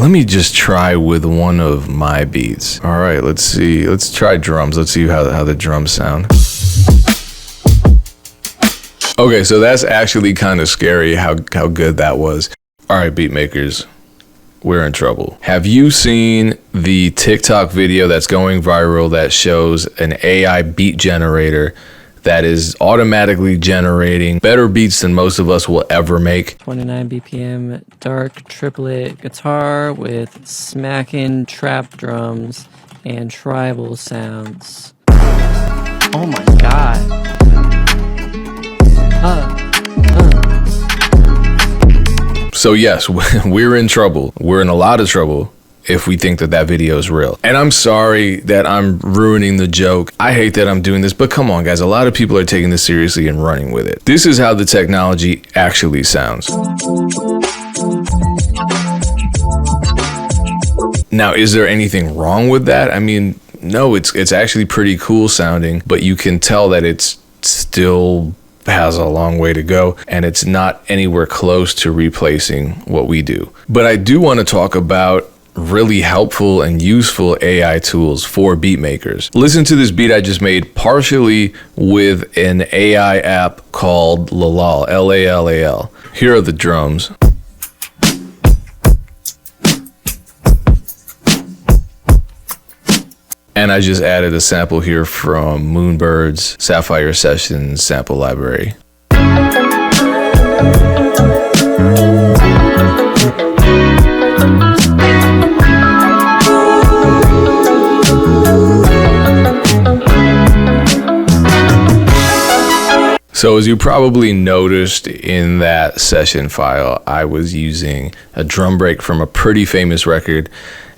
let me just try with one of my beats. All right, let's see. Let's try drums. Let's see how the drums sound. Okay, so that's actually kind of scary how good that was. All right, beat makers, we're in trouble. Have you seen the TikTok video that's going viral that shows an AI beat generator that is automatically generating better beats than most of us will ever make? 29 BPM dark triplet guitar with smacking trap drums and tribal sounds. Oh my god. So yes, we're in trouble. We're in a lot of trouble if we think that video is real. And I'm sorry that I'm ruining the joke. I hate that I'm doing this, but come on guys, a lot of people are taking this seriously and running with it. This is how the technology actually sounds. Now, is there anything wrong with that? I mean, no, it's actually pretty cool sounding, but you can tell that it's still has a long way to go, and it's not anywhere close to replacing what we do. But I do want to talk about really helpful and useful AI tools for beat makers. Listen to this beat I just made partially with an AI app called Lalal, L-A-L-A-L. Here are the drums. And I just added a sample here from Moonbird's Sapphire Sessions sample library. So as you probably noticed in that session file, I was using a drum break from a pretty famous record,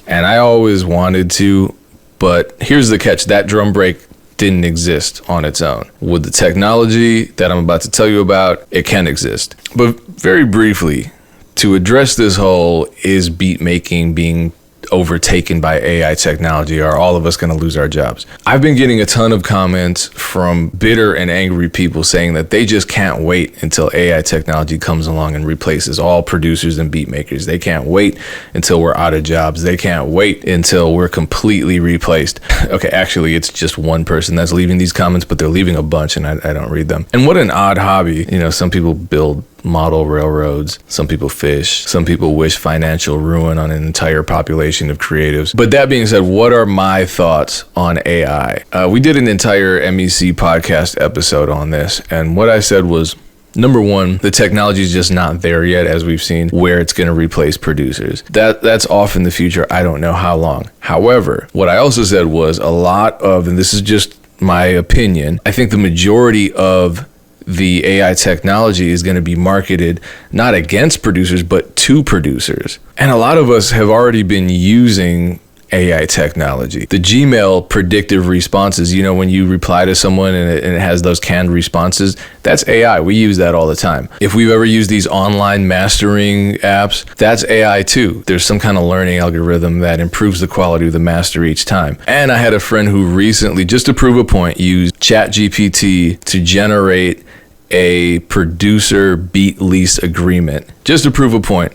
and I always wanted to, but here's the catch, that drum break didn't exist on its own. With the technology that I'm about to tell you about, it can exist. But very briefly, to address this whole is beat making being overtaken by AI technology, are all of us going to lose our jobs? I've been getting a ton of comments from bitter and angry people saying that they just can't wait until AI technology comes along and replaces all producers and beat makers. They can't wait until we're out of jobs. They can't wait until we're completely replaced. Okay, actually, it's just one person that's leaving these comments, but they're leaving a bunch and I don't read them. And what an odd hobby. You know, some people build model railroads, some people fish, some people wish financial ruin on an entire population of creatives. But that being said, what are my thoughts on AI? We did an entire MEC podcast episode on this, and what I said was, number one, the technology is just not there yet, as we've seen, where it's going to replace producers. That's off in the future. I don't know how long. However, what I also said was a lot of, and this is just my opinion, I think the majority of the AI technology is going to be marketed not against producers, but to producers. And a lot of us have already been using AI technology. The Gmail predictive responses, you know, when you reply to someone and it has those canned responses, that's AI. We use that all the time. If we've ever used these online mastering apps, that's AI too. There's some kind of learning algorithm that improves the quality of the master each time. And I had a friend who recently, just to prove a point, used ChatGPT to generate a producer beat lease agreement, just to prove a point.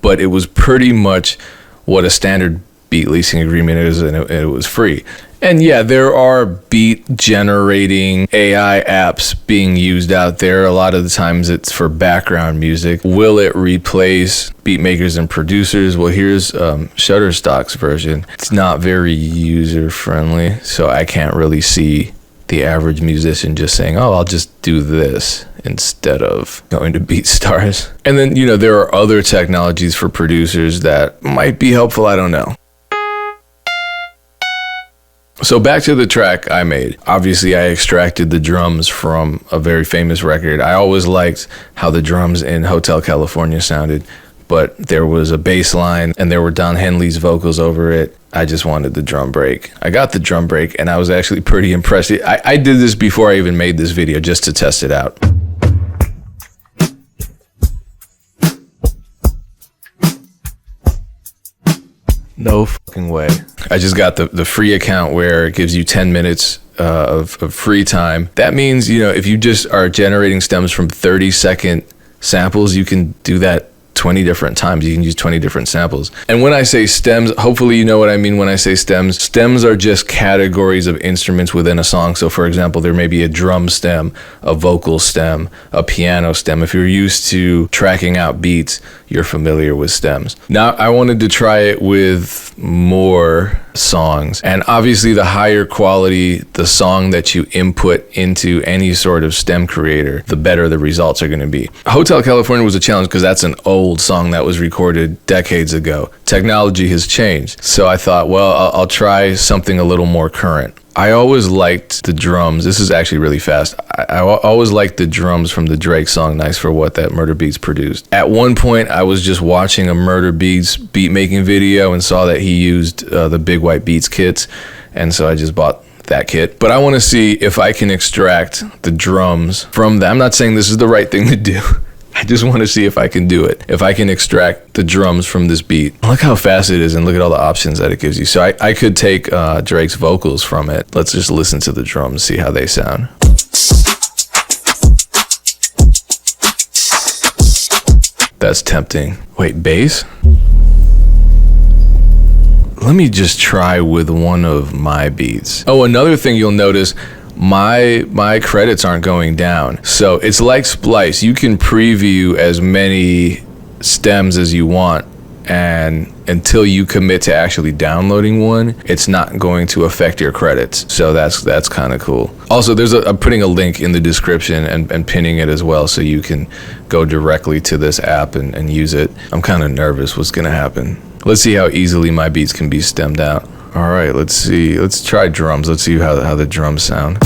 But it was pretty much what a standard beat leasing agreement is, and it was free. And yeah, there are beat generating AI apps being used out there. A lot of the times it's for background music. Will it replace beat makers and producers? Well, here's Shutterstock's version. It's not very user friendly, so I can't really see the average musician just saying, oh, I'll just do this instead of going to BeatStars. And then, you know, there are other technologies for producers that might be helpful. I don't know. So back to the track I made. Obviously, I extracted the drums from a very famous record. I always liked how the drums in Hotel California sounded, but there was a bass line and there were Don Henley's vocals over it. I just wanted the drum break. I got the drum break and I was actually pretty impressed. I did this before I even made this video just to test it out. No fucking way. I just got the free account where it gives you 10 minutes of free time. That means, you know, if you just are generating stems from 30-second samples, you can do that 20 different times. You can use 20 different samples. And when I say stems, hopefully you know what I mean when I say stems. Stems are just categories of instruments within a song. So for example, there may be a drum stem, a vocal stem, a piano stem. If you're used to tracking out beats, you're familiar with stems. Now, I wanted to try it with more songs. And obviously, the higher quality the song that you input into any sort of stem creator, the better the results are going to be. Hotel California was a challenge because that's an old song that was recorded decades ago. Technology has changed. So I thought, well, I'll try something a little more current. I always liked the drums. This is actually really fast. I always liked the drums from the Drake song Nice for What that Murder Beats produced. At one point, I was just watching a Murder Beats beat making video and saw that he used the Big White Beats kits. And so I just bought that kit. But I want to see if I can extract the drums from that. I'm not saying this is the right thing to do. I just want to see if I can do it. If I can extract the drums from this beat. Look how fast it is and look at all the options that it gives you. So I could take Drake's vocals from it. Let's just listen to the drums, see how they sound. That's tempting. Wait, bass? Let me just try with one of my beats. Oh, another thing you'll notice, my credits aren't going down. So it's like Splice. You can preview as many stems as you want, and until you commit to actually downloading one, it's not going to affect your credits. So that's kind of cool. Also, I'm putting a link in the description and pinning it as well, so you can go directly to this app and use it. I'm kind of nervous what's gonna happen. Let's see how easily my beats can be stemmed out. All right, let's see. Let's try drums. Let's see how the drums sound.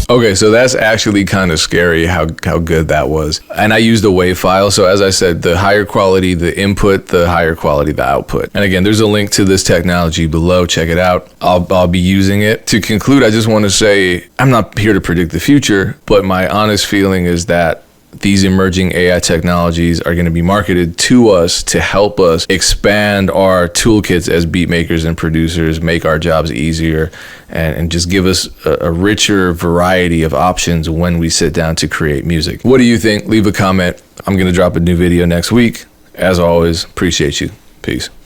Okay, so that's actually kind of scary how good that was. And I used a WAV file. So as I said, the higher quality the input, the higher quality the output. And again, there's a link to this technology below. Check it out. I'll be using it. To conclude, I just want to say I'm not here to predict the future, but my honest feeling is that these emerging AI technologies are going to be marketed to us to help us expand our toolkits as beat makers and producers, make our jobs easier, and just give us a richer variety of options when we sit down to create music. What do you think? Leave a comment. I'm going to drop a new video next week. As always, appreciate you. Peace.